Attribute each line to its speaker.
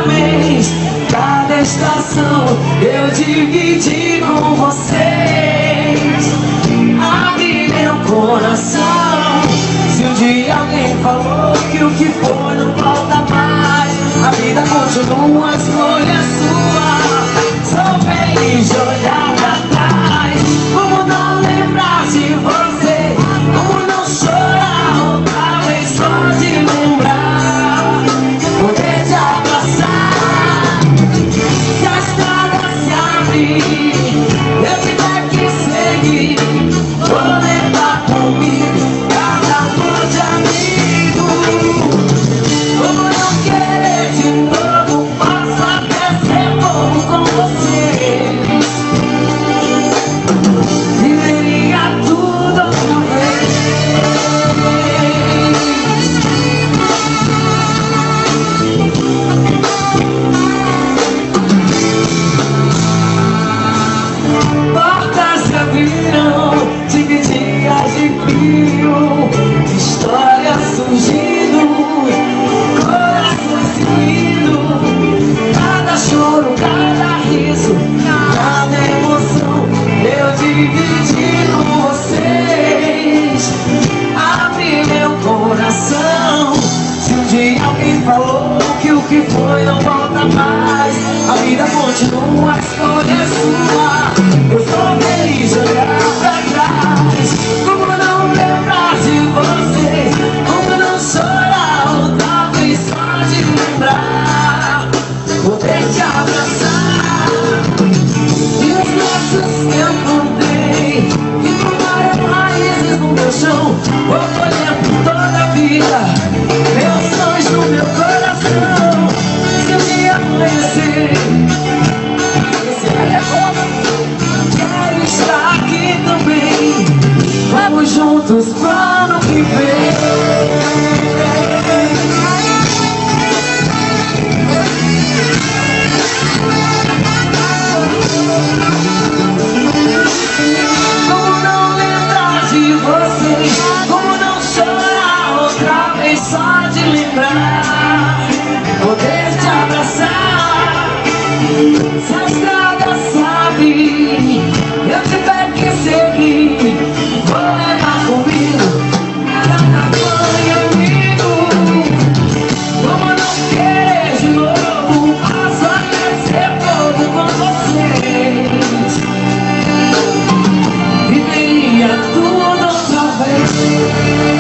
Speaker 1: mês, cada estação eu dividi com vocês. Abre meu coração. Se um dia alguém falou que o que foi não volta mais, a vida continua, a escolha é sua. Sou feliz de olhar pra trás. Como não lembrar de você? Como não chorar outra vez só de lembrar? Poder te abraçar, que a estrada se abre, eu tiver que seguir. Vou levar comigo cada amor de amigo. Vou não querer de novo, posso até ser bobo com você. Viveria tudo outra vez. Portas se abriram, divididas de fio, histórias surgindo, corações seguindo, cada choro, cada riso, cada emoção eu dividi com vocês. Abre meu coração. Se um dia alguém falou que o que foi não volta mais, a vida continua, a escolha é sua. Eu sou feliz de olhar pra trás. Como não lembrar de você? Como não chorar outra vez só de lembrar? Poder te abraçar. E os laços que eu contei, que formaram raízes no meu chão, vou colhendo toda a vida, meus sonhos no meu coração. Se um dia amanhecer, esse é quero estar aqui também. Vamos juntos pro ano que vem. Como não lembrar de você? Como não chorar outra vez só de lembrar? Poder te abraçar. Se a estrada sabe, eu tiver que seguir, vou levar comigo cada banho amigo. Como não querer de novo, passo até ser bobo com vocês. Viveria tudo outra vez.